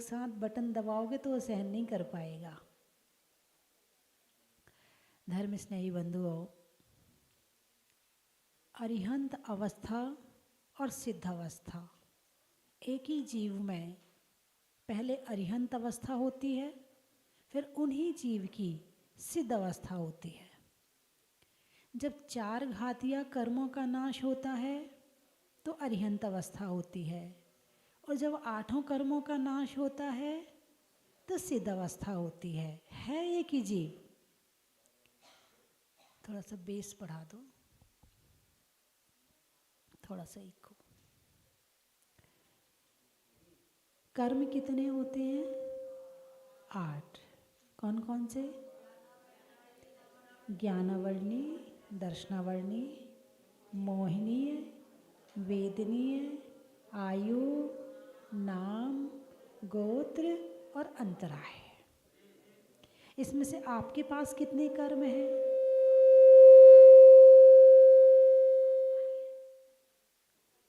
एक साथ बटन दबाओगे तो वो सहन नहीं कर पाएगा। धर्म स्नेही बंधुओं, अरिहंत अवस्था और सिद्ध अवस्था एक ही जीव में पहले अरिहंत अवस्था होती है, फिर उन्हीं जीव की सिद्ध अवस्था होती है। जब 4 घातिया कर्मों का नाश होता है तो अरिहंत अवस्था होती है, और जब 8 कर्मों का नाश होता है तो सिद्ध अवस्था होती है एक ही जीव। थोड़ा सा बेस बढ़ा दो, थोड़ा सा इको। कर्म कितने होते हैं? 8। कौन कौन से? ज्ञानावर्णी, दर्शनावर्णी, मोहिनीय, वेदनीय, आयु, नाम, गोत्र और अंतराय। इसमें से आपके पास कितने कर्म हैं?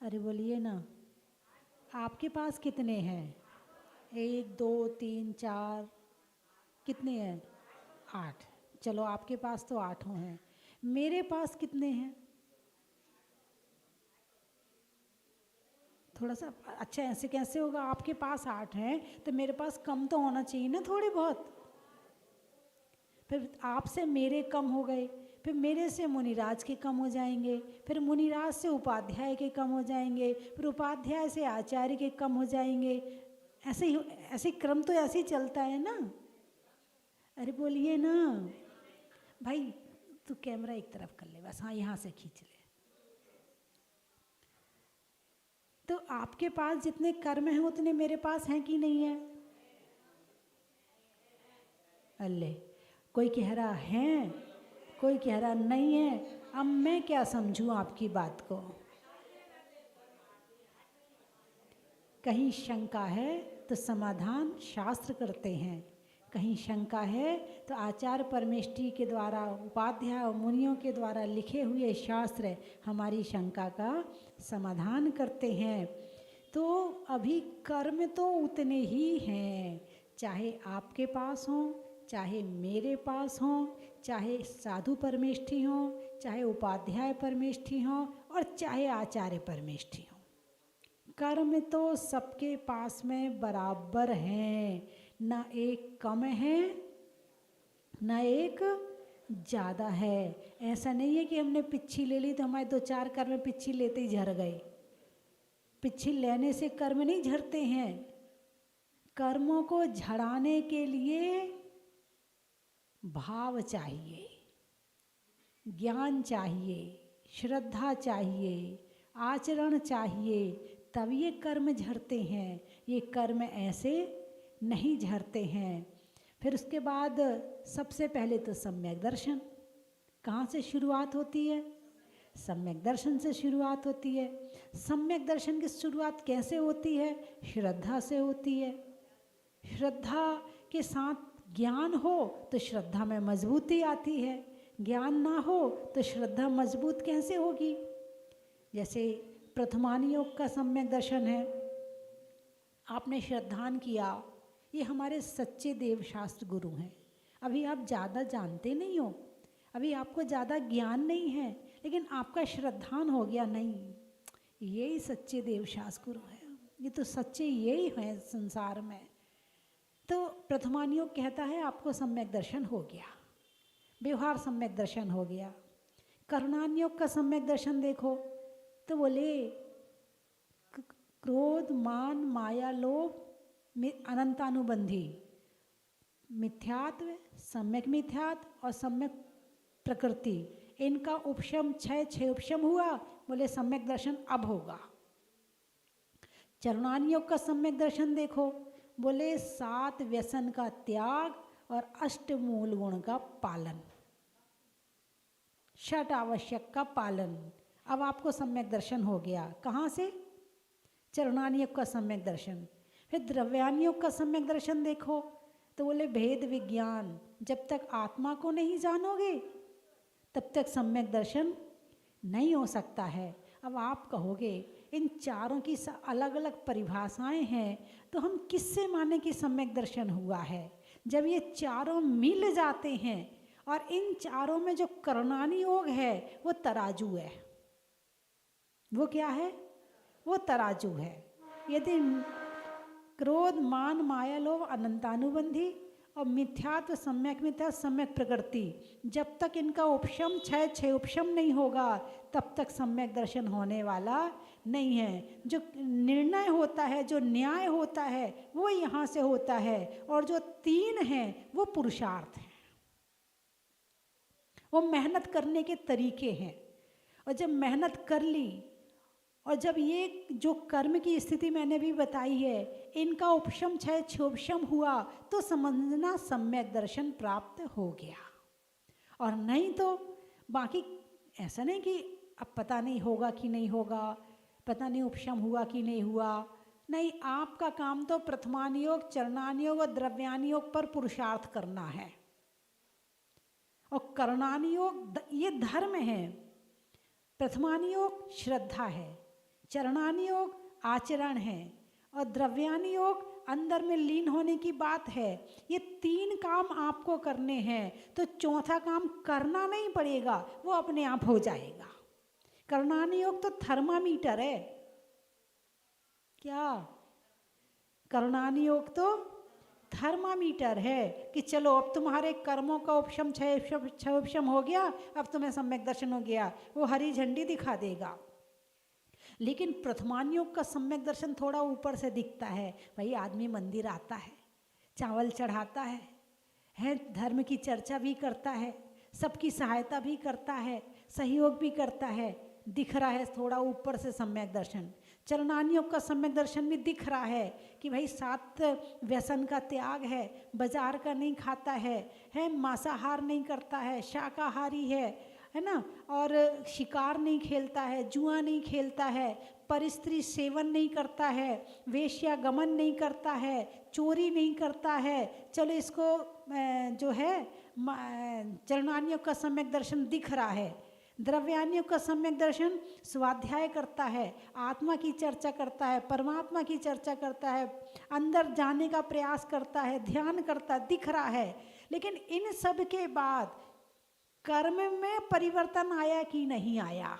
अरे बोलिए ना, आपके पास कितने हैं? 1 2 3 4, कितने हैं? 8। चलो आपके पास तो 8 हैं। मेरे पास कितने हैं? थोड़ा सा अच्छा, ऐसे कैसे होगा? आपके पास 8 हैं तो मेरे पास कम तो होना चाहिए ना थोड़े बहुत। फिर आपसे मेरे कम हो गए, फिर मेरे से मुनिराज के कम हो जाएंगे, फिर मुनिराज से उपाध्याय के कम हो जाएंगे, फिर उपाध्याय से आचार्य के कम हो जाएंगे। ऐसे क्रम तो ऐसे ही चलता है ना। अरे बोलिए ना भाई, तू कैमरा एक तरफ कर ले बस। हाँ, यहाँ से खींच ले। तो आपके पास जितने कर्म हैं उतने मेरे पास हैं कि नहीं है? अल्ले, कोई कह रहा है, कोई कह रहा नहीं है। अब मैं क्या समझूं आपकी बात को? कहीं शंका है तो समाधान शास्त्र करते हैं, कहीं शंका है तो आचार्य परमेष्ठी के द्वारा, उपाध्याय और मुनियों के द्वारा लिखे हुए शास्त्र हमारी शंका का समाधान करते हैं। तो अभी कर्म तो उतने ही हैं, चाहे आपके पास हों, चाहे मेरे पास हों, चाहे साधु परमेष्ठी हों, चाहे उपाध्याय परमेष्ठी हों, और चाहे आचार्य परमेष्ठी हों। कर्म तो सबके पास में बराबर हैं, ना एक कम है ना एक ज़्यादा है। ऐसा नहीं है कि हमने पिच्छी ले ली तो हमारे 2-4 कर्म पिच्छी लेते ही झड़ गए। पिच्छी लेने से कर्म नहीं झड़ते हैं। कर्मों को झड़ाने के लिए भाव चाहिए, ज्ञान चाहिए, श्रद्धा चाहिए, आचरण चाहिए, तब ये कर्म झड़ते हैं। ये कर्म ऐसे नहीं झड़ते हैं। फिर उसके बाद सबसे पहले तो सम्यक दर्शन। कहाँ से शुरुआत होती है? सम्यक दर्शन से शुरुआत होती है। सम्यक दर्शन की शुरुआत कैसे होती है? श्रद्धा से होती है। श्रद्धा के साथ ज्ञान हो तो श्रद्धा में मजबूती आती है, ज्ञान ना हो तो श्रद्धा मजबूत कैसे होगी? जैसे प्रथमान योग का सम्यक दर्शन है, आपने श्रद्धान किया, ये हमारे सच्चे देवशास्त्र गुरु हैं। अभी आप ज़्यादा जानते नहीं हो, अभी आपको ज़्यादा ज्ञान नहीं है, लेकिन आपका श्रद्धान हो गया, नहीं यही सच्चे देवशास्त्र गुरु हैं, ये तो सच्चे यही हैं संसार में। तो प्रथमान योग कहता है आपको सम्यक दर्शन हो गया, व्यवहार सम्यक दर्शन हो गया। करुणान योग का सम्यक दर्शन देखो तो बोले क्रोध, मान, माया, लोभ अनंतानुबंधी, मिथ्यात्व, सम्यक मिथ्यात्व और सम्यक प्रकृति, इनका उपशम 6 उपशम हुआ, बोले सम्यक दर्शन अब होगा। चरणान योग का सम्यक दर्शन देखो, बोले 7 व्यसन का त्याग और 8 मूल गुण का पालन, 6 आवश्यक का पालन। अब आपको सम्यक दर्शन हो गया। कहाँ से? चरणान योग का सम्यक दर्शन। फिर द्रव्यान योग का सम्यक दर्शन देखो तो बोले भेद विज्ञान, जब तक आत्मा को नहीं जानोगे तब तक सम्यक दर्शन नहीं हो सकता है। अब आप कहोगे इन चारों की अलग अलग परिभाषाएं हैं, तो हम किससे माने कि सम्यक दर्शन हुआ है? जब ये चारों मिल जाते हैं, और इन चारों में जो करणानी योग है वो तराजू है। वो क्या है? वो तराजू है। यदि क्रोध मान माया लोभ अनंतानुबंधी और मिथ्यात्व सम्यक मिथ्या सम्यक प्रकृति, जब तक इनका उपशम छह उपशम नहीं होगा तब तक सम्यक दर्शन होने वाला नहीं है। जो निर्णय होता है, जो न्याय होता है, वो यहाँ से होता है, और जो तीन हैं वो पुरुषार्थ हैं, वो मेहनत करने के तरीके हैं। और जब मेहनत कर ली, और जब ये जो कर्म की स्थिति मैंने भी बताई है, इनका उपशम छह क्षोभशम हुआ, तो समझना सम्यक दर्शन प्राप्त हो गया। और नहीं तो बाकी ऐसा नहीं कि अब पता नहीं होगा कि नहीं होगा, पता नहीं उपशम हुआ कि नहीं हुआ। नहीं, आपका काम तो प्रथमान योग, चरणान योग और द्रव्यान योग पर पुरुषार्थ करना है। और करणान योग ये धर्म है। प्रथमान योग श्रद्धा है, चरणान योग आचरण है, और द्रव्यान योग अंदर में लीन होने की बात है। ये तीन काम आपको करने हैं, तो चौथा काम करना नहीं पड़ेगा, वो अपने आप हो जाएगा। करणान योग तो थर्मामीटर है। क्या? करणान योग तो थर्मामीटर है कि चलो अब तुम्हारे कर्मों का उपशम छह उपशम हो गया, अब तुम्हें सम्यक दर्शन हो गया, वो हरी झंडी दिखा देगा। लेकिन प्रथमान योग का सम्यक दर्शन थोड़ा ऊपर से दिखता है। भाई आदमी मंदिर आता है, चावल चढ़ाता है, धर्म की चर्चा भी करता है, सबकी सहायता भी करता है, सहयोग भी करता है, दिख रहा है थोड़ा ऊपर से सम्यक दर्शन। चरणान योग का सम्यक दर्शन भी दिख रहा है कि भाई 7 व्यसन का त्याग है, बाजार का नहीं खाता है, मांसाहार नहीं करता है, शाकाहारी है ना, और शिकार नहीं खेलता है, जुआ नहीं खेलता है, परिस्त्री सेवन नहीं करता है, वेश्यागमन नहीं करता है, चोरी नहीं करता है। चलो इसको जो है चरणान योग का सम्यक दर्शन दिख रहा है। द्रव्यान योग का सम्यक दर्शन स्वाध्याय करता है, आत्मा की चर्चा करता है, परमात्मा की चर्चा करता है, अंदर जाने का प्रयास करता है, ध्यान करता है, दिख रहा है। लेकिन इन सब के बाद कर्म में परिवर्तन आया कि नहीं आया,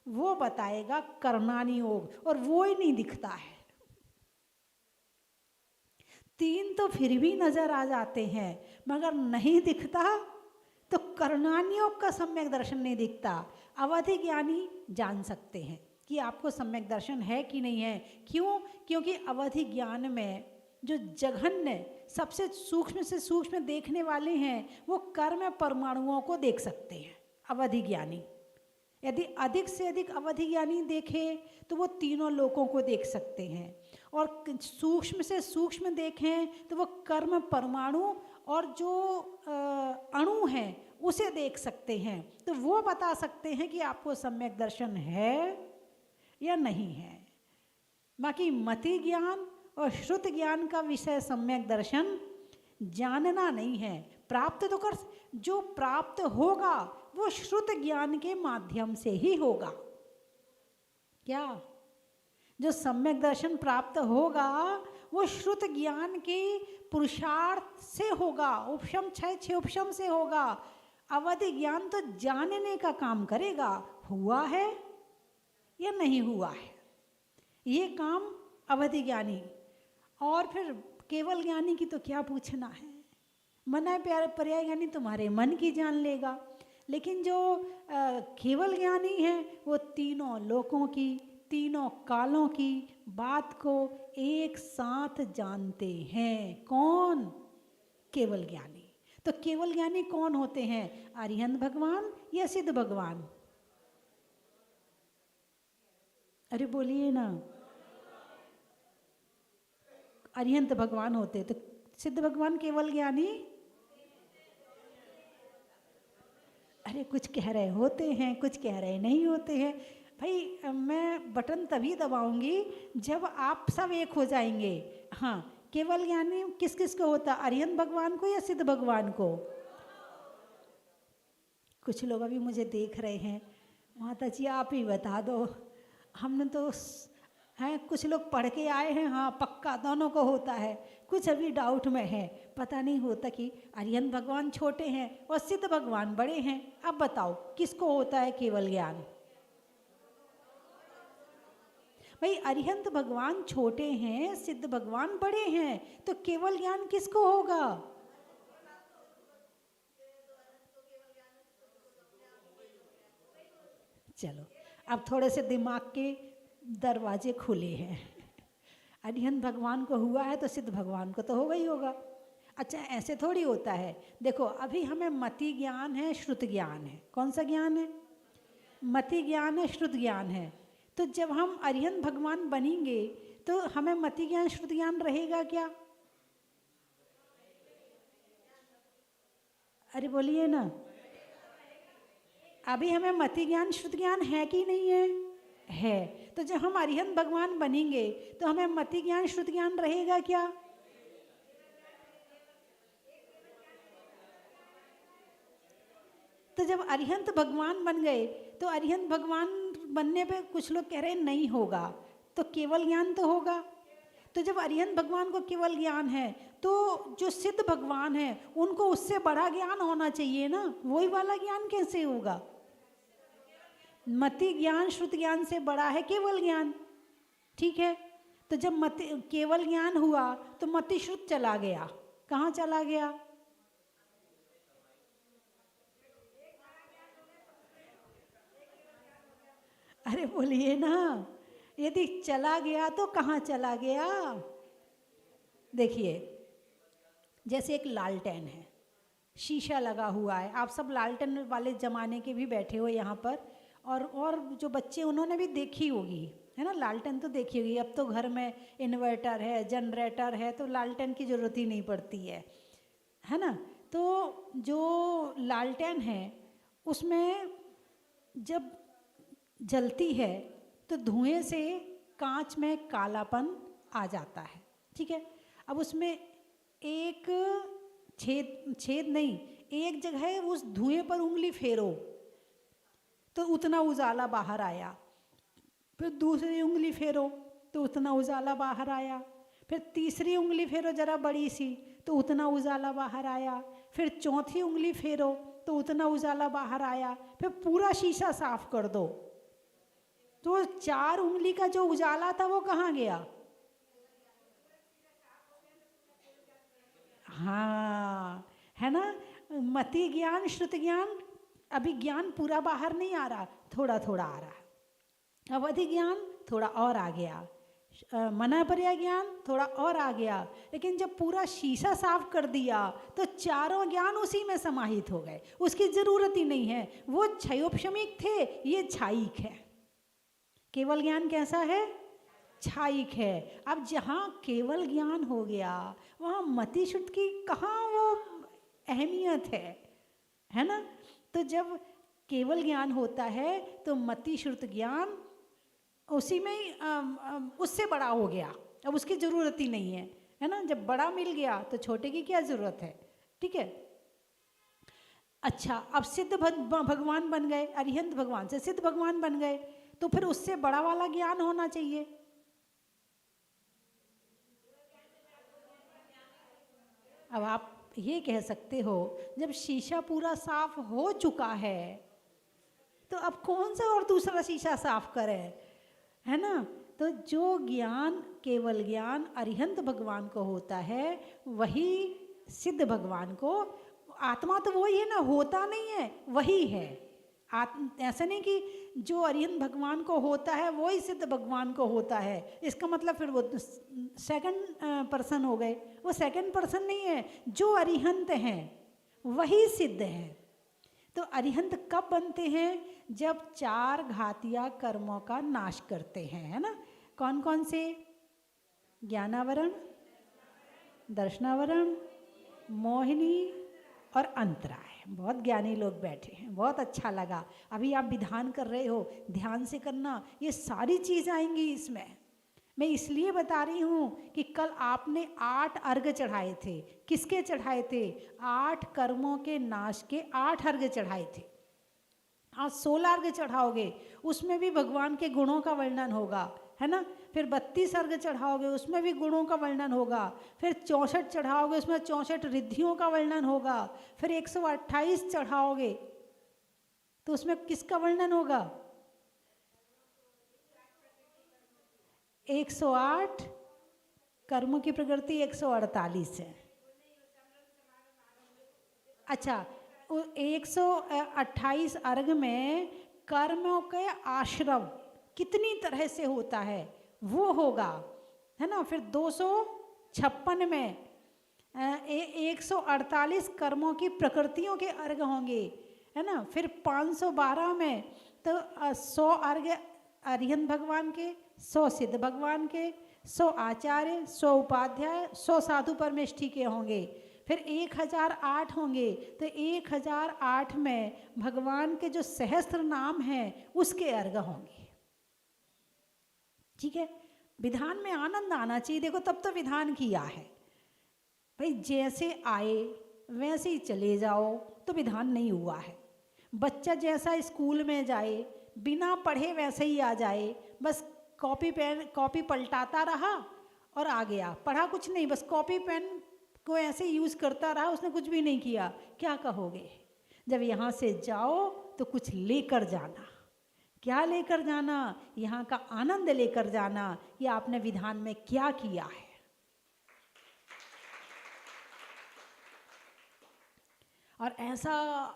वो बताएगा करणानी योग, और वो ही नहीं दिखता है। तीन तो फिर भी नजर आ जाते हैं, मगर नहीं दिखता तो करणान योग का सम्यक दर्शन नहीं दिखता। अवधि ज्ञानी जान सकते हैं कि आपको सम्यक दर्शन है कि नहीं है। क्यों? क्योंकि अवधि ज्ञान में जो जघन्य सबसे सूक्ष्म से सूक्ष्म देखने वाले हैं, वो कर्म परमाणुओं को देख सकते हैं अवधि ज्ञानी। यदि अधिक से अधिक अवधि ज्ञानी देखे तो वो तीनों लोकों को देख सकते हैं, और सूक्ष्म से सूक्ष्म देखें तो वो कर्म परमाणु और जो अणु हैं उसे देख सकते हैं। तो वो बता सकते हैं कि आपको सम्यक दर्शन है या नहीं है। बाकी मति ज्ञान और श्रुत ज्ञान का विषय सम्यक दर्शन जानना नहीं है। प्राप्त तो कर, जो प्राप्त होगा वो श्रुत ज्ञान के माध्यम से ही होगा। क्या? जो सम्यक दर्शन प्राप्त होगा वो श्रुत ज्ञान के पुरुषार्थ से होगा, उपशम छह उपशम से होगा। अवधि ज्ञान तो जानने का काम करेगा, हुआ है या नहीं हुआ है, ये काम अवधि ज्ञानी। और फिर केवल ज्ञानी की तो क्या पूछना है, मना पर्याय ज्ञानी तुम्हारे मन की जान लेगा। लेकिन जो केवल ज्ञानी है वो तीनों लोकों की, तीनों कालों की बात को एक साथ जानते हैं। कौन? केवल ज्ञानी। तो केवल ज्ञानी कौन होते हैं? अरिहंत भगवान या सिद्ध भगवान? अरे बोलिए ना। अरिहंत भगवान होते, तो सिद्ध भगवान केवल ज्ञानी? अरे कुछ कह रहे होते हैं, कुछ कह रहे नहीं होते हैं। भाई मैं बटन तभी दबाऊंगी जब आप सब एक हो जाएंगे। हाँ, केवल ज्ञानी किस किस को होता? अरिहंत भगवान को या सिद्ध भगवान को? कुछ लोग अभी मुझे देख रहे हैं, माता जी आप ही बता दो। हमने तो हैं, कुछ लोग पढ़ के आए हैं, हाँ पक्का दोनों को होता है, कुछ अभी डाउट में है, पता नहीं होता कि अरिहंत भगवान छोटे हैं और सिद्ध भगवान बड़े हैं। अब बताओ किसको होता है केवल ज्ञान? भाई अरिहंत भगवान छोटे हैं, सिद्ध भगवान बड़े हैं, तो केवल ज्ञान किसको होगा? चलो अब थोड़े से दिमाग के दरवाजे खुले हैं। अरिहंत भगवान को हुआ है तो सिद्ध भगवान को तो होगा ही होगा। अच्छा ऐसे थोड़ी होता है, देखो अभी हमें मति ज्ञान है, श्रुत ज्ञान है। कौन सा ज्ञान है? मति ज्ञान है, श्रुत ज्ञान है। तो जब हम अरिहंत भगवान बनेंगे तो हमें मति ज्ञान श्रुत ज्ञान रहेगा क्या? अरे बोलिए ना, अभी हमें मति ज्ञान श्रुत ज्ञान है कि नहीं है? है। तो जब हम अरिहंत भगवान बनेंगे तो हमें मति ज्ञान श्रुत ज्ञान रहेगा क्या? तो जब अरिहंत भगवान बन गए तो अरिहंत भगवान बनने पे कुछ लोग कह रहे हैं नहीं होगा, तो केवल ज्ञान तो होगा। तो जब अरिहंत भगवान को केवल ज्ञान है तो जो सिद्ध भगवान है उनको उससे बड़ा ज्ञान होना चाहिए ना, वही वाला ज्ञान कैसे होगा? मति ज्ञान श्रुत ज्ञान से बड़ा है केवल ज्ञान, ठीक है। तो जब मति केवल ज्ञान हुआ तो मति श्रुत चला गया, कहाँ चला गया? अरे बोलिए ना, यदि चला गया तो कहाँ चला गया? देखिए जैसे एक लालटेन है, शीशा लगा हुआ है, आप सब लालटेन वाले ज़माने के भी बैठे हो यहाँ पर, और जो बच्चे उन्होंने भी देखी होगी, है ना, लालटेन तो देखी होगी। अब तो घर में इन्वर्टर है, जनरेटर है, तो लालटेन की ज़रूरत ही नहीं पड़ती है ना। तो जो लालटेन है उसमें जब जलती है तो धुएं से कांच में कालापन आ जाता है, ठीक है। अब उसमें एक छेद नहीं, एक जगह उस धुएं पर उंगली फेरो तो उतना उजाला बाहर आया, फिर दूसरी उंगली फेरो तो उतना उजाला बाहर आया, फिर तीसरी उंगली फेरो जरा बड़ी सी तो उतना उजाला बाहर आया, फिर चौथी उंगली फेरो तो उतना उजाला बाहर आया, फिर पूरा शीशा साफ कर दो तो 4 उंगली का जो उजाला था वो कहाँ गया? हाँ, है ना। मति ज्ञान श्रुत ज्ञान, अभी ज्ञान पूरा बाहर नहीं आ रहा, थोड़ा थोड़ा आ रहा है। अवधि ज्ञान थोड़ा और आ गया, मनापर्या ज्ञान थोड़ा और आ गया, लेकिन जब पूरा शीशा साफ कर दिया तो चारों ज्ञान उसी में समाहित हो गए, उसकी जरूरत ही नहीं है। वो क्षयोपशमिक थे, ये छायिक है। केवल ज्ञान कैसा है? छायिक है। अब जहाँ केवल ज्ञान हो गया वहाँ मति श्रुत की कहाँ वो अहमियत है ना। तो जब केवल ज्ञान होता है तो मति श्रुत ज्ञान उसी में ही उससे बड़ा हो गया, अब उसकी ज़रूरत ही नहीं है ना। जब बड़ा मिल गया तो छोटे की क्या ज़रूरत है, ठीक है। अच्छा अब सिद्ध भगवान बन गए, अरिहंत भगवान से सिद्ध भगवान बन गए, तो फिर उससे बड़ा वाला ज्ञान होना चाहिए। अब आप ये कह सकते हो जब शीशा पूरा साफ हो चुका है तो अब कौन सा और दूसरा शीशा साफ करे, है ना। तो जो ज्ञान केवल ज्ञान अरिहंत भगवान को होता है वही सिद्ध भगवान को, आत्मा तो वही है ना, होता नहीं है, वही है। ऐसा नहीं कि जो अरिहंत भगवान को होता है वही सिद्ध भगवान को होता है, इसका मतलब फिर वो सेकंड पर्सन हो गए। वो सेकंड पर्सन नहीं है, जो अरिहंत हैं वही सिद्ध है। तो अरिहंत कब बनते हैं? जब 4 घातिया कर्मों का नाश करते हैं, है ना। कौन कौन से? ज्ञानावरण, दर्शनावरण, मोहिनी और अंतराय। बहुत ज्ञानी लोग बैठे हैं, बहुत अच्छा लगा। अभी आप विधान कर रहे हो, ध्यान से करना, ये सारी चीज़ आएंगी इसमें। मैं इसलिए बता रही हूँ कि कल आपने 8 अर्घ चढ़ाए थे। किसके चढ़ाए थे? 8 कर्मों के नाश के 8 अर्घ चढ़ाए थे। आज 16 अर्घ चढ़ाओगे, उसमें भी भगवान के गुणों का वर्णन होगा, है ना। फिर 32 अर्घ चढ़ाओगे, उसमें भी गुणों का वर्णन होगा। फिर 64 चढ़ाओगे, उसमें 64 रिद्धियों का वर्णन होगा। फिर 128 चढ़ाओगे तो उसमें किसका वर्णन होगा? 108 कर्मों की प्रकृति 148 है। अच्छा, 128 अर्घ में कर्मों के आश्रम कितनी तरह से होता है वो होगा, है ना। फिर 256 में 148 कर्मों की प्रकृतियों के अर्घ होंगे, है ना। फिर 512 में तो 100 अर्घ अरिहंत भगवान के, 100 सिद्ध भगवान के, 100 आचार्य, 100 उपाध्याय, 100 साधु परमेष्ठी के होंगे। फिर 1008 होंगे तो 1008 में भगवान के जो सहस्त्र नाम हैं उसके अर्घ होंगे। ठीक है, विधान में आनंद आना चाहिए। देखो तब तो विधान किया है भाई, जैसे आए वैसे ही चले जाओ तो विधान नहीं हुआ है। बच्चा जैसा स्कूल में जाए बिना पढ़े वैसे ही आ जाए, बस कॉपी पलटाता रहा और आ गया, पढ़ा कुछ नहीं, बस कॉपी पेन को ऐसे यूज़ करता रहा, उसने कुछ भी नहीं किया, क्या कहोगे? जब यहाँ से जाओ तो कुछ लेकर जाना। क्या लेकर जाना? यहाँ का आनंद लेकर जाना। ये आपने विधान में क्या किया है। और ऐसा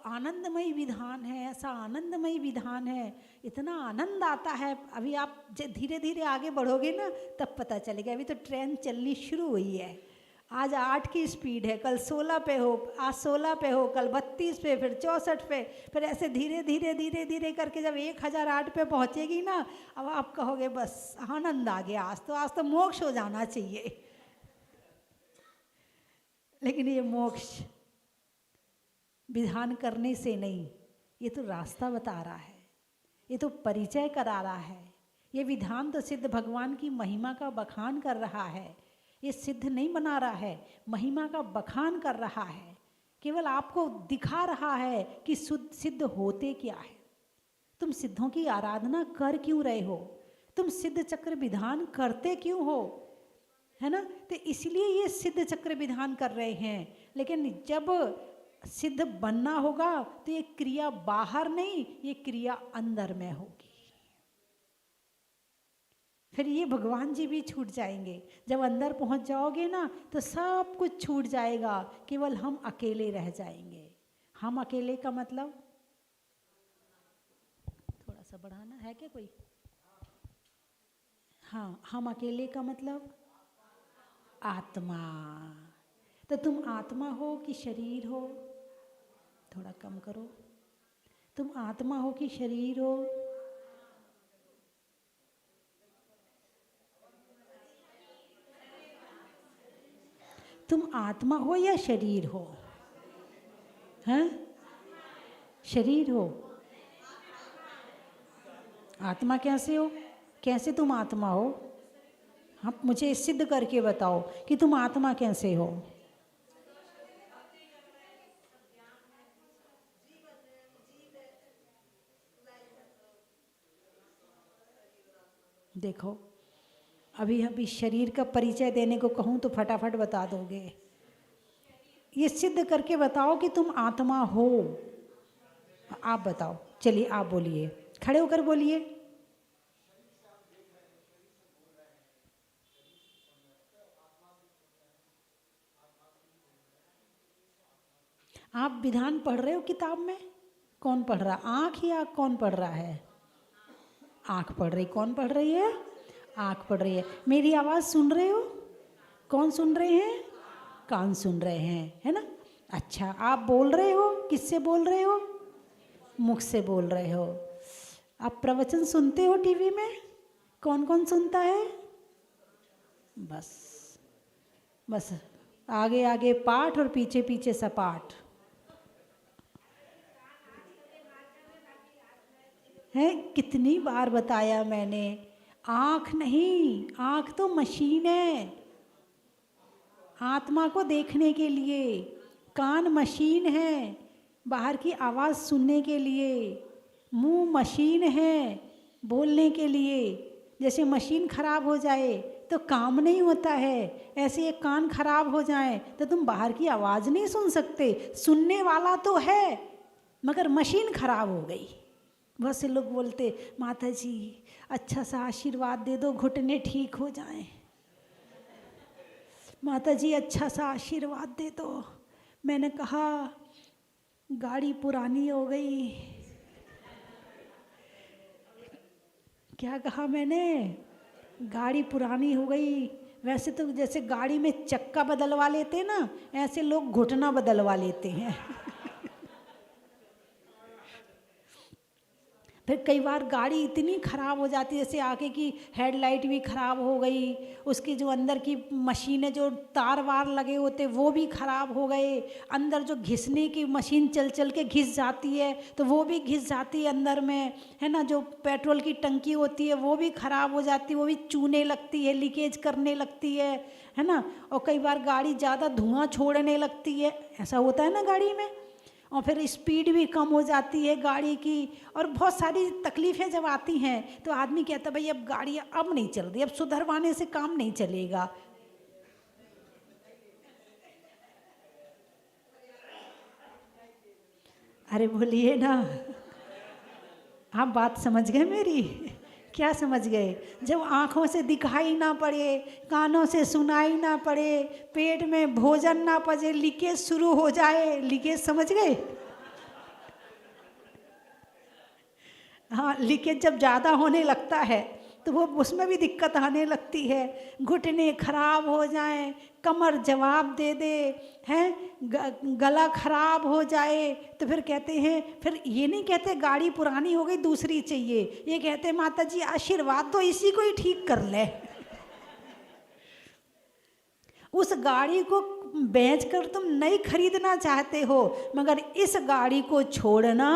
आनंदमयी विधान है, ऐसा आनंदमयी विधान है, इतना आनंद आता है। अभी आप धीरे धीरे आगे बढ़ोगे ना तब पता चलेगा। अभी तो ट्रेन चलनी शुरू हुई है। आज 8 की स्पीड है, कल 16 पे हो, आज 16 पे हो, कल 32 पे, फिर 64 पे, फिर ऐसे धीरे धीरे धीरे धीरे करके जब 1008 पे पहुँचेगी ना, अब आप कहोगे बस आनंद आ गया, आज तो मोक्ष हो जाना चाहिए। लेकिन ये मोक्ष विधान करने से नहीं, ये तो रास्ता बता रहा है, ये तो परिचय करा रहा है। ये विधान तो सिद्ध भगवान की महिमा का बखान कर रहा है। ये सिद्ध नहीं बना रहा है, महिमा का बखान कर रहा है। केवल आपको दिखा रहा है कि सिद्ध होते क्या है। तुम सिद्धों की आराधना कर क्यों रहे हो? तुम सिद्ध चक्र विधान करते क्यों हो? है ना। तो इसलिए ये सिद्ध चक्र विधान कर रहे हैं। लेकिन जब सिद्ध बनना होगा तो ये क्रिया बाहर नहीं, ये क्रिया अंदर में होगी। फिर ये भगवान जी भी छूट जाएंगे। जब अंदर पहुंच जाओगे ना तो सब कुछ छूट जाएगा, केवल हम अकेले रह जाएंगे। हम अकेले का मतलब थोड़ा सा बढ़ाना है क्या कोई? हाँ, हम अकेले का मतलब आत्मा। तो तुम आत्मा हो कि शरीर हो? थोड़ा कम करो। तुम आत्मा हो कि शरीर हो? तुम आत्मा हो या शरीर हो? हैं? शरीर हो। आत्मा कैसे हो? कैसे तुम आत्मा हो? आप मुझे सिद्ध करके बताओ कि तुम आत्मा कैसे हो। देखो, अभी शरीर का परिचय देने को कहूँ तो फटाफट बता दोगे। ये सिद्ध करके बताओ कि तुम आत्मा हो। आप बताओ, चलिए आप बोलिए, खड़े होकर बोलिए। आप विधान पढ़ रहे हो किताब में? कौन पढ़ रहा? आँख या कौन पढ़ रहा है? आँख पढ़ रही। कौन पढ़ रही है? आँख पढ़ रही है। मेरी आवाज़ सुन रहे हो? कौन सुन रहे हैं? कान सुन रहे हैं, है ना। अच्छा, आप बोल रहे हो? किससे बोल रहे हो? मुख से बोल रहे हो। आप प्रवचन सुनते हो टीवी में? कौन कौन सुनता है? बस आगे आगे पाठ और पीछे पीछे सपाट है। कितनी बार बताया मैंने, आँख नहीं, आँख तो मशीन है आत्मा को देखने के लिए। कान मशीन है बाहर की आवाज़ सुनने के लिए। मुंह मशीन है बोलने के लिए। जैसे मशीन खराब हो जाए तो काम नहीं होता है, ऐसे एक कान खराब हो जाए तो तुम बाहर की आवाज़ नहीं सुन सकते। सुनने वाला तो है मगर मशीन खराब हो गई। बहुत से लोग बोलते माता जी अच्छा सा आशीर्वाद दे दो, घुटने ठीक हो जाएं। माता जी अच्छा सा आशीर्वाद दे दो। मैंने कहा गाड़ी पुरानी हो गई। क्या कहा मैंने? गाड़ी पुरानी हो गई। वैसे तो जैसे गाड़ी में चक्का बदलवा लेते ना, ऐसे लोग घुटना बदलवा लेते हैं। फिर कई बार गाड़ी इतनी ख़राब हो जाती है, जैसे आगे की हेडलाइट भी ख़राब हो गई, उसकी जो अंदर की मशीनें जो तार वार लगे होते वो भी ख़राब हो गए, अंदर जो घिसने की मशीन चल चल के घिस जाती है तो वो भी घिस जाती है अंदर में, है ना। जो पेट्रोल की टंकी होती है वो भी ख़राब हो जाती है, वो भी चूने लगती है, लीकेज करने लगती है ना। और कई बार गाड़ी ज़्यादा धुआं छोड़ने लगती है, ऐसा होता है ना गाड़ी में। और फिर स्पीड भी कम हो जाती है गाड़ी की, और बहुत सारी तकलीफ़ें जब आती हैं तो आदमी कहता भाई अब गाड़ी अब नहीं चल रही, अब सुधरवाने से काम नहीं चलेगा। अरे बोलिए ना, आप बात समझ गए मेरी? क्या समझ गए? जब आँखों से दिखाई ना पड़े, कानों से सुनाई ना पड़े, पेट में भोजन ना पचे, लीकेज शुरू हो जाए, लीकेज समझ गए? हाँ, लीकेज जब ज़्यादा होने लगता है तो वो उसमें भी दिक्कत आने लगती है। घुटने खराब हो जाएं, कमर जवाब दे दे, हैं गला खराब हो जाए तो फिर कहते हैं, फिर ये नहीं कहते गाड़ी पुरानी हो गई दूसरी चाहिए, ये कहते माता जी आशीर्वाद तो इसी को ही ठीक कर ले। उस गाड़ी को बेचकर तुम नई खरीदना चाहते हो मगर इस गाड़ी को छोड़ना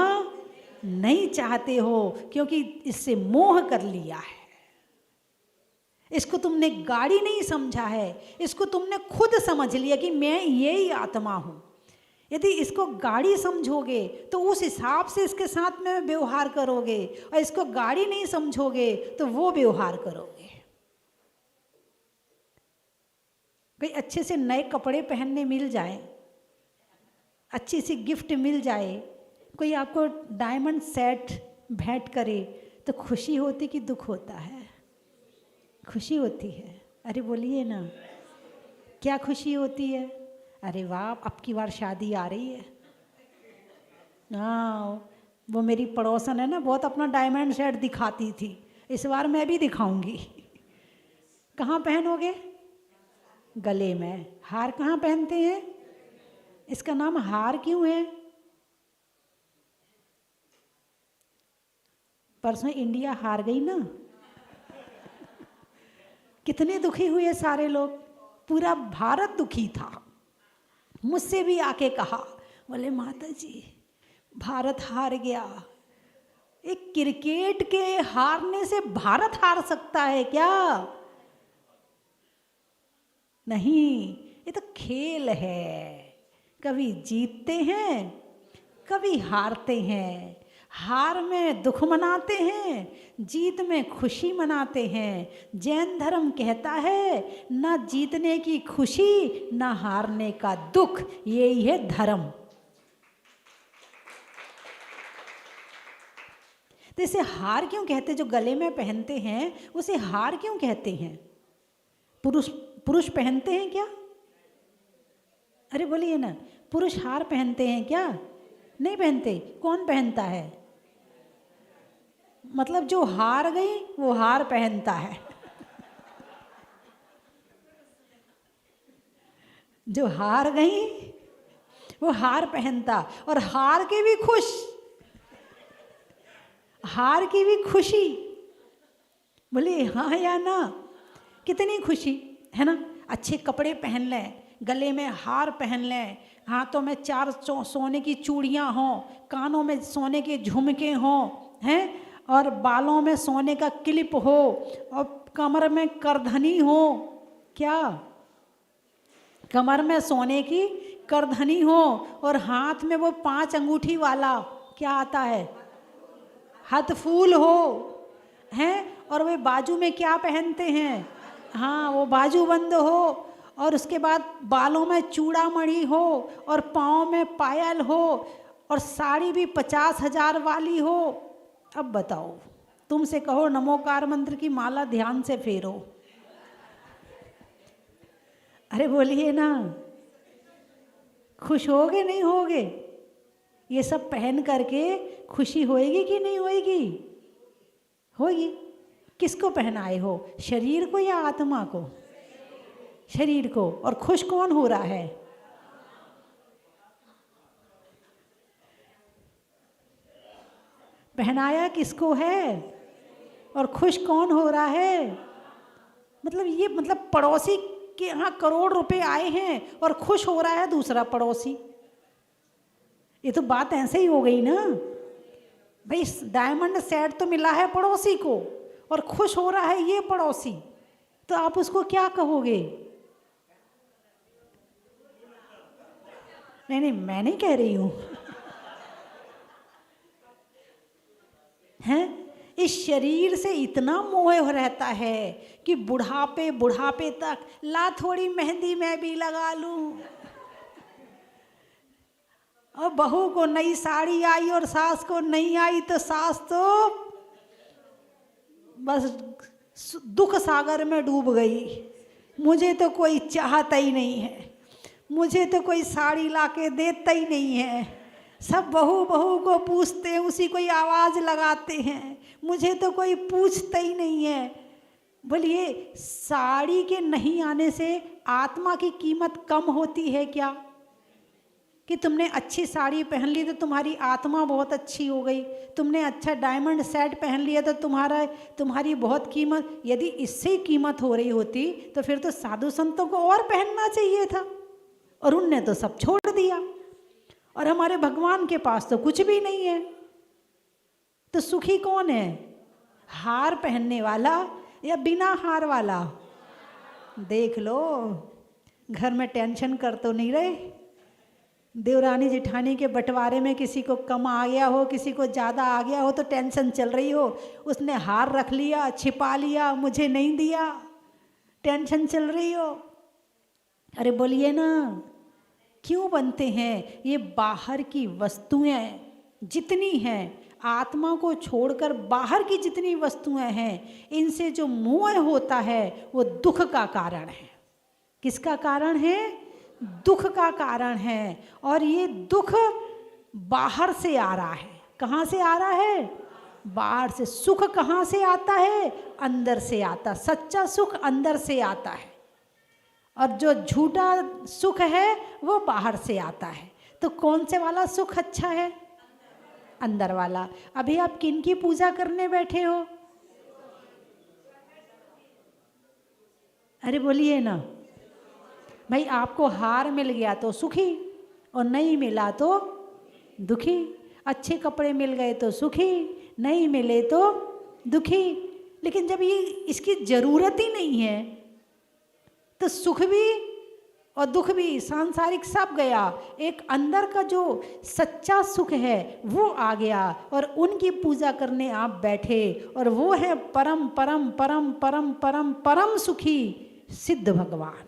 नहीं चाहते हो, क्योंकि इससे मोह कर लिया है। इसको तुमने गाड़ी नहीं समझा है, इसको तुमने खुद समझ लिया कि मैं यही आत्मा हूँ। यदि इसको गाड़ी समझोगे तो उस हिसाब से इसके साथ में व्यवहार करोगे, और इसको गाड़ी नहीं समझोगे तो वो व्यवहार करोगे। कोई अच्छे से नए कपड़े पहनने मिल जाए, अच्छी सी गिफ्ट मिल जाए, कोई आपको डायमंड सेट भेंट करे तो खुशी होती कि दुख होता है? खुशी होती है। अरे बोलिए ना, क्या खुशी होती है? अरे वाह अब की बार शादी आ रही है। हाँ, वो मेरी पड़ोसन है ना, बहुत अपना डायमंड सेट दिखाती थी, इस बार मैं भी दिखाऊंगी। कहाँ पहनोगे? गले में। हार कहाँ पहनते हैं? इसका नाम हार क्यों है? परसों इंडिया हार गई ना, कितने दुखी हुए सारे लोग, पूरा भारत दुखी था। मुझसे भी आके कहा, बोले माता जी भारत हार गया। एक क्रिकेट के हारने से भारत हार सकता है क्या? नहीं, ये तो खेल है, कभी जीतते हैं कभी हारते हैं। हार में दुख मनाते हैं, जीत में खुशी मनाते हैं। जैन धर्म कहता है ना जीतने की खुशी ना हारने का दुख, यही है धर्म। तो इसे हार क्यों कहते? जो गले में पहनते हैं उसे हार क्यों कहते हैं? पुरुष पहनते हैं क्या? अरे बोलिए ना, पुरुष हार पहनते हैं क्या? नहीं पहनते। कौन पहनता है? मतलब जो हार गई वो हार पहनता है। जो हार गई वो हार पहनता, और हार के भी खुश, हार की भी खुशी। बोले हाँ या ना? कितनी खुशी है ना। अच्छे कपड़े पहन लें, गले में हार पहन लें, हाथों में 4 सोने की चूड़ियाँ हों, कानों में सोने के झुमके हों, हैं, और बालों में सोने का क्लिप हो, और कमर में करधनी हो। क्या? कमर में सोने की करधनी हो, और हाथ में वो 5 अंगूठी वाला क्या आता है, हाथ फूल हो, हैं, और वे बाजू में क्या पहनते हैं, हाँ वो बाजूबंद हो, और उसके बाद बालों में चूड़ामणि हो, और पाँव में पायल हो, और साड़ी भी 50,000 वाली हो। अब बताओ, तुमसे कहो नमोकार मंत्र की माला ध्यान से फेरो, अरे बोलिए ना, खुश होगे नहीं होगे? ये सब पहन करके खुशी होएगी कि नहीं होएगी? होगी। किसको पहनाए हो, शरीर को या आत्मा को? शरीर को। और खुश कौन हो रहा है? पहनाया किसको है और खुश कौन हो रहा है? मतलब ये मतलब पड़ोसी के यहाँ करोड़ रुपए आए हैं और खुश हो रहा है दूसरा पड़ोसी। ये तो बात ऐसे ही हो गई ना भाई, डायमंड सेट तो मिला है पड़ोसी को और खुश हो रहा है ये पड़ोसी, तो आप उसको क्या कहोगे? नहीं नहीं, मैं नहीं कह रही हूं हैं। इस शरीर से इतना मोह रहता है कि बुढ़ापे तक ला थोड़ी मेहंदी मैं भी लगा लूं, और बहू को नई साड़ी आई और सास को नहीं आई तो सास तो बस दुख सागर में डूब गई, मुझे तो कोई चाहता ही नहीं है, मुझे तो कोई साड़ी लाके देता ही नहीं है, सब बहू को पूछते हैं, उसी को ही आवाज़ लगाते हैं, मुझे तो कोई पूछता ही नहीं है। बोलिए, साड़ी के नहीं आने से आत्मा की कीमत कम होती है क्या? कि तुमने अच्छी साड़ी पहन ली तो तुम्हारी आत्मा बहुत अच्छी हो गई, तुमने अच्छा डायमंड सेट पहन लिया तो तुम्हारी बहुत कीमत। यदि इससे कीमत हो रही होती तो फिर तो साधु संतों को और पहनना चाहिए था, और उनने तो सब छोड़ दिया। और हमारे भगवान के पास तो कुछ भी नहीं है, तो सुखी कौन है? हार पहनने वाला या बिना हार वाला? देख लो, घर में टेंशन कर तो नहीं रहे? देवरानी जेठानी के बंटवारे में किसी को कम आ गया हो, किसी को ज़्यादा आ गया हो तो टेंशन चल रही हो, उसने हार रख लिया, छिपा लिया, मुझे नहीं दिया, टेंशन चल रही हो। अरे बोलिए ना, क्यों बनते हैं ये बाहर की वस्तुएं जितनी हैं, आत्मा को छोड़कर बाहर की जितनी वस्तुएं हैं, इनसे जो मोह होता है वो दुख का कारण है। किसका कारण है? दुख का कारण है। और ये दुख बाहर से आ रहा है। कहाँ से आ रहा है? बाहर से। सुख कहाँ से आता है? अंदर से आता। सच्चा सुख अंदर से आता है, और जो झूठा सुख है वो बाहर से आता है। तो कौन से वाला सुख अच्छा है? अंदर वाला। अभी आप किन की पूजा करने बैठे हो? अरे बोलिए ना भाई, आपको हार मिल गया तो सुखी, और नहीं मिला तो दुखी। अच्छे कपड़े मिल गए तो सुखी, नहीं मिले तो दुखी। लेकिन जब ये इसकी ज़रूरत ही नहीं है तो सुख भी और दुख भी, सांसारिक सब गया। एक अंदर का जो सच्चा सुख है वो आ गया, और उनकी पूजा करने आप बैठे, और वो है परम परम परम परम परम परम सुखी सिद्ध भगवान।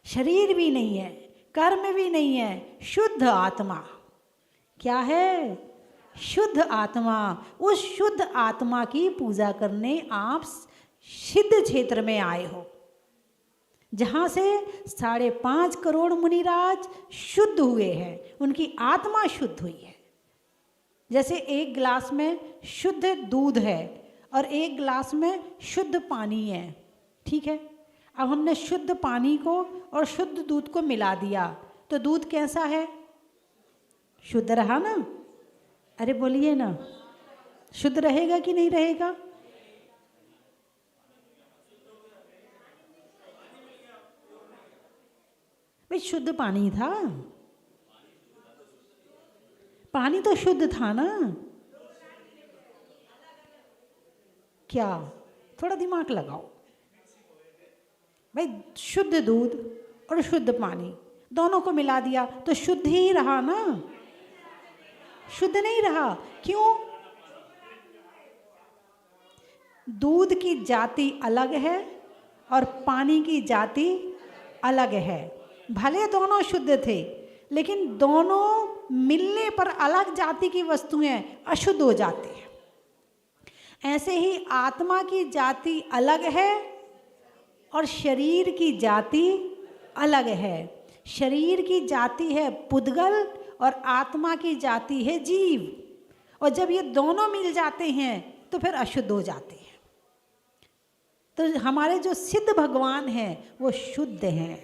शरीर भी नहीं है, कर्म भी नहीं है, शुद्ध आत्मा। क्या है? शुद्ध आत्मा। उस शुद्ध आत्मा की पूजा करने आप सिद्ध क्षेत्र में आए हो, जहाँ से 5.5 करोड़ मुनिराज शुद्ध हुए हैं, उनकी आत्मा शुद्ध हुई है। जैसे एक गिलास में शुद्ध दूध है और एक गिलास में शुद्ध पानी है, ठीक है। अब हमने शुद्ध पानी को और शुद्ध दूध को मिला दिया तो दूध कैसा है? शुद्ध रहा ना? अरे बोलिए ना, शुद्ध रहेगा कि नहीं रहेगा? भाई शुद्ध पानी था, पानी तो शुद्ध था ना। क्या? थोड़ा दिमाग लगाओ भाई। शुद्ध दूध और शुद्ध पानी दोनों को मिला दिया तो शुद्ध ही रहा ना। शुद्ध नहीं रहा। क्यों? दूध की जाति अलग है और पानी की जाति अलग है। भले दोनों शुद्ध थे, लेकिन दोनों मिलने पर अलग जाति की वस्तुएं अशुद्ध हो जाती हैं। ऐसे ही आत्मा की जाति अलग है और शरीर की जाति अलग है। शरीर की जाति है पुद्गल और आत्मा की जाति है जीव। और जब ये दोनों मिल जाते हैं तो फिर अशुद्ध हो जाते हैं। तो हमारे जो सिद्ध भगवान हैं वो शुद्ध हैं।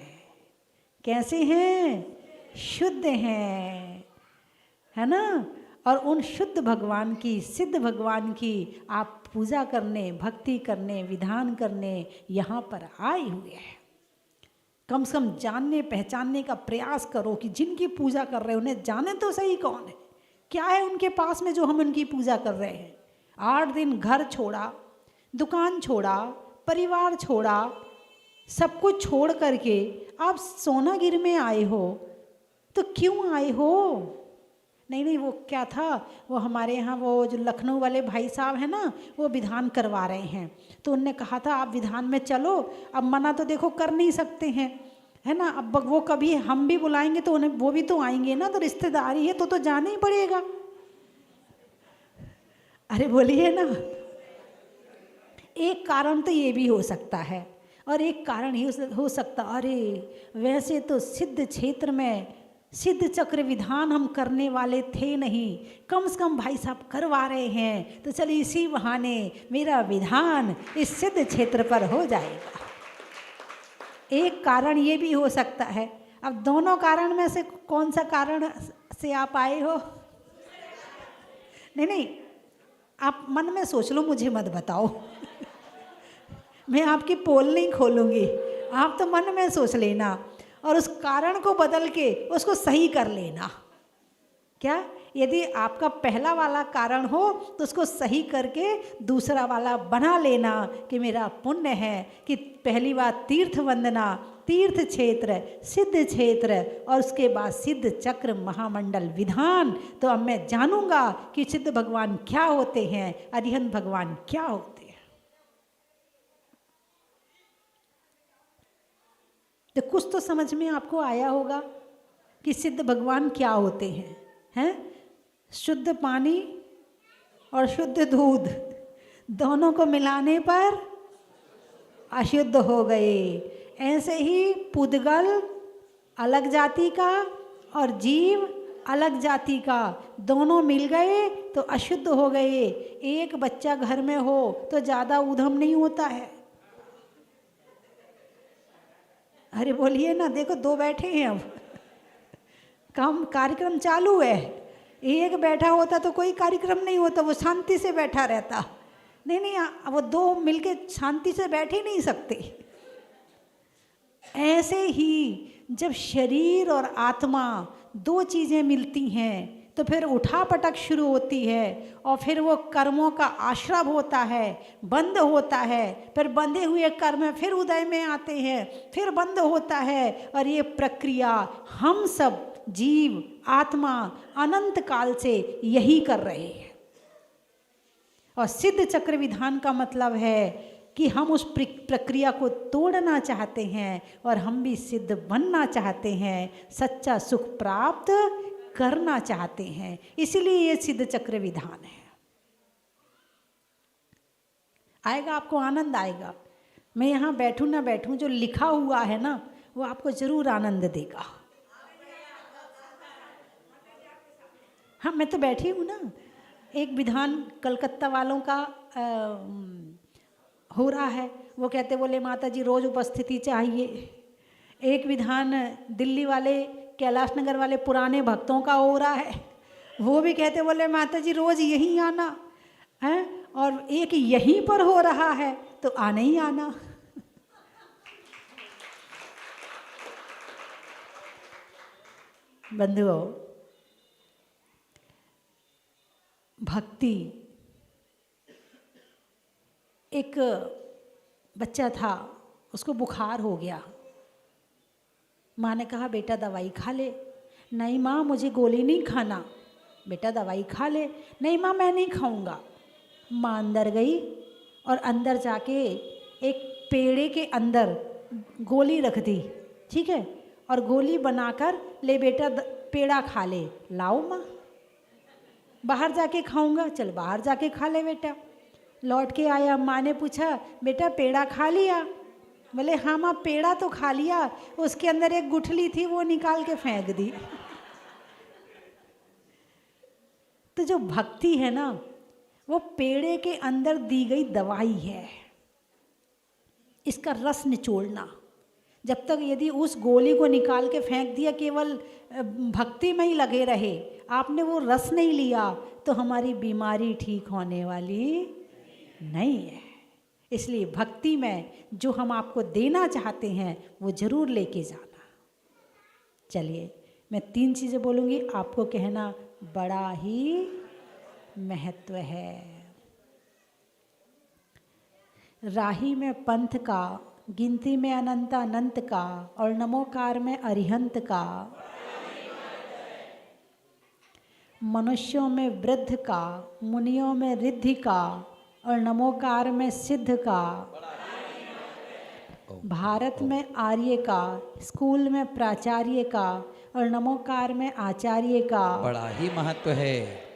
कैसे हैं? शुद्ध हैं, है ना। और उन शुद्ध भगवान की, सिद्ध भगवान की आप पूजा करने, भक्ति करने, विधान करने यहाँ पर आए हुए हैं। कम से कम जानने पहचानने का प्रयास करो कि जिनकी पूजा कर रहे हैं उन्हें जाने तो सही कौन है, क्या है उनके पास में जो हम उनकी पूजा कर रहे हैं। 8 दिन घर छोड़ा, दुकान छोड़ा, परिवार छोड़ा, सब कुछ छोड़ करके आप सोनागिर में आए हो, तो क्यों आए हो? नहीं, वो क्या था, वो हमारे यहाँ वो जो लखनऊ वाले भाई साहब हैं ना, वो विधान करवा रहे हैं। तो उनने कहा था आप विधान में चलो। अब मना तो देखो कर नहीं सकते हैं, है ना। अब वो कभी हम भी बुलाएंगे तो उन्हें, वो भी तो आएंगे ना, तो रिश्तेदारी है तो जाना ही पड़ेगा। अरे बोलिए ना। एक कारण तो ये भी हो सकता है, और एक कारण ही हो सकता, अरे वैसे तो सिद्ध क्षेत्र में सिद्ध चक्र विधान हम करने वाले थे नहीं, कम से कम भाई साहब करवा रहे हैं, तो चलिए इसी बहाने मेरा विधान इस सिद्ध क्षेत्र पर हो जाएगा। एक कारण ये भी हो सकता है। अब दोनों कारण में से कौन सा कारण से आप आए हो? नहीं, आप मन में सोच लो, मुझे मत बताओ। मैं आपकी पोल नहीं खोलूँगी, आप तो मन में सोच लेना और उस कारण को बदल के उसको सही कर लेना। क्या? यदि आपका पहला वाला कारण हो तो उसको सही करके दूसरा वाला बना लेना कि मेरा पुण्य है कि पहली बार तीर्थ वंदना, तीर्थ क्षेत्र, सिद्ध क्षेत्र, और उसके बाद सिद्ध चक्र महामंडल विधान। तो अब मैं जानूंगा कि सिद्ध भगवान क्या होते हैं, अरिहंत भगवान क्या होते हैं। तो कुछ तो समझ में आपको आया होगा कि सिद्ध भगवान क्या होते हैं, हैं? शुद्ध पानी और शुद्ध दूध दोनों को मिलाने पर अशुद्ध हो गए। ऐसे ही पुद्गल अलग जाति का और जीव अलग जाति का, दोनों मिल गए तो अशुद्ध हो गए। एक बच्चा घर में हो तो ज़्यादा ऊधम नहीं होता है। अरे बोलिए ना, देखो 2 बैठे हैं, अब काम कार्यक्रम चालू है। एक बैठा होता तो कोई कार्यक्रम नहीं होता, वो शांति से बैठा रहता। नहीं, वो 2 मिलके शांति से बैठ ही नहीं सकते। ऐसे ही जब शरीर और आत्मा 2 चीज़ें मिलती हैं तो फिर उठापटक शुरू होती है, और फिर वो कर्मों का आश्रव होता है, बंद होता है। फिर बंधे हुए कर्म फिर उदय में आते हैं, फिर बंद होता है। और ये प्रक्रिया हम सब जीव आत्मा अनंत काल से यही कर रहे हैं। और सिद्ध चक्र विधान का मतलब है कि हम उस प्रक्रिया को तोड़ना चाहते हैं और हम भी सिद्ध बनना चाहते हैं, सच्चा सुख प्राप्त करना चाहते हैं। इसीलिए ये सिद्ध चक्र विधान है। आएगा, आपको आनंद आएगा। मैं यहाँ बैठूं ना बैठूं, जो लिखा हुआ है ना वो आपको जरूर आनंद देगा। हाँ, मैं तो बैठी हूँ ना। एक विधान कलकत्ता वालों का हो रहा है, वो कहते बोले माता जी रोज़ उपस्थिति चाहिए। एक विधान दिल्ली वाले कैलाश नगर वाले पुराने भक्तों का हो रहा है, वो भी कहते बोले माता जी रोज़ यहीं आना है। और एक यहीं पर हो रहा है तो आना ही आना। बंधुओं, भक्ति, एक बच्चा था, उसको बुखार हो गया। माँ ने कहा बेटा दवाई खा ले। नहीं माँ, मुझे गोली नहीं खाना, बेटा दवाई खा ले। नहीं माँ मैं नहीं खाऊंगा। माँ अंदर गई और अंदर जाके एक पेड़े के अंदर गोली रख दी, ठीक है, और गोली बनाकर ले बेटा पेड़ा खा ले। लाओ माँ, बाहर जाके खाऊंगा। चल बाहर जाके खा ले बेटा। लौट के आया, माँ ने पूछा बेटा पेड़ा खा लिया? बोले हाँ माँ पेड़ा तो खा लिया, उसके अंदर एक गुठली थी वो निकाल के फेंक दी। तो जो भक्ति है ना वो पेड़े के अंदर दी गई दवाई है। इसका रस निचोड़ना, जब तक यदि उस गोली को निकाल के फेंक दिया, केवल भक्ति में ही लगे रहे, आपने वो रस नहीं लिया, तो हमारी बीमारी ठीक होने वाली नहीं है। इसलिए भक्ति में जो हम आपको देना चाहते हैं वो जरूर लेके जाना। चलिए मैं 3 चीज़ें बोलूँगी, आपको कहना बड़ा ही महत्व है। राही में पंथ का, गिनती में अनंत अनंत का, और नमोकार में अरिहंत का। मनुष्यों में वृद्ध का, मुनियों में रिद्धि का, और नमोकार में सिद्ध का। भारत में आर्य का, स्कूल में प्राचार्य का, और नमोकार में आचार्य का। बड़ा ही महत्व है।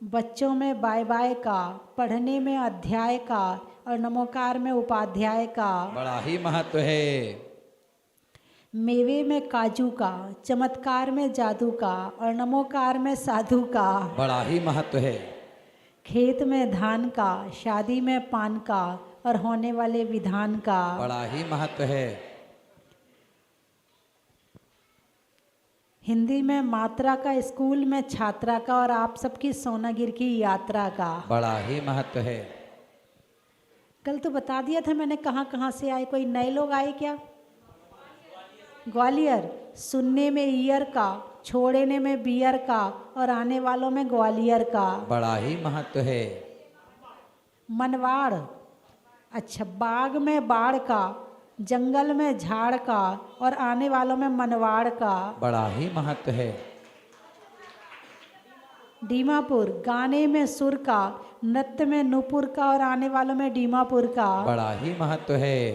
बच्चों में बाय बाय का, पढ़ने में अध्याय का, और नमोकार में उपाध्याय का। बड़ा ही महत्व है। मेवे में काजू का, चमत्कार में जादू का, और नमोकार में साधु का। बड़ा ही महत्व है। खेत में धान का, शादी में पान का, और होने वाले विधान का। बड़ा ही महत्व है। हिंदी में मात्रा का, स्कूल में छात्रा का, और आप सबकी सोनागिर की यात्रा का। बड़ा ही महत्व है। कल तो बता दिया था मैंने कहाँ कहाँ से आए। कोई नए लोग आए क्या? ग्वालियर। सुनने में ईयर का, छोड़ने में बियर का, और आने वालों में ग्वालियर का। बड़ा ही महत्व है। मनवाड़। अच्छा, बाग में बाढ़ का, जंगल में झाड़ का, और आने वालों में मनवाड़ का। बड़ा ही महत्व है। दीमापुर। गाने में सुर का, नृत्य में नूपुर का, और आने वालों में दीमापुर का। बड़ा ही महत्व है।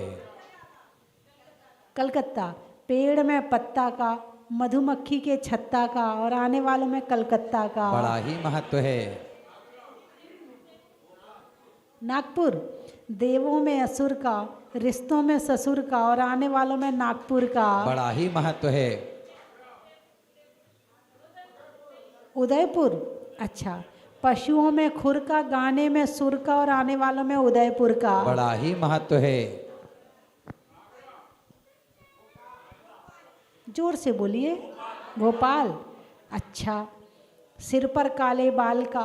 कलकत्ता। पेड़ में पत्ता का, मधुमक्खी के छत्ता का, और आने वालों में कलकत्ता का। बड़ा ही महत्व है। नागपुर। देवों में असुर का, रिश्तों में ससुर का, और आने वालों में नागपुर का। बड़ा ही महत्व है। उदयपुर। अच्छा, पशुओं में खुर का, गाने में सुर का, और आने वालों में उदयपुर का। बड़ा ही महत्व है। जोर से बोलिए। भोपाल। अच्छा, सिर पर काले बाल का,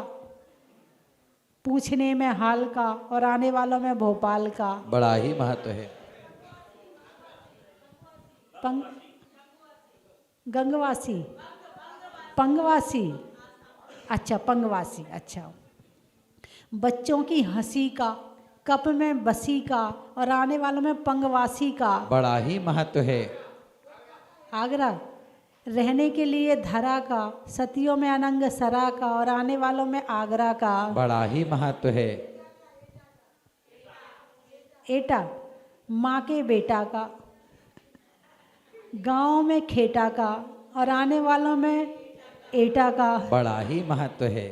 पूछने में हाल का, और आने वालों में भोपाल का। बड़ा ही महत्व है। गंगवासी। पंगवासी। अच्छा, पंगवासी। अच्छा, बच्चों की हंसी का, कप में बसी का, और आने वालों में पंगवासी का। बड़ा ही महत्व है। आगरा। रहने के लिए धरा का, सतियों में अनंग सरा का, और आने वालों में आगरा का। बड़ा ही महत्व है। एटा। माँ के बेटा का, गांव में खेटा का, और आने वालों में एटा का। बड़ा ही महत्व है।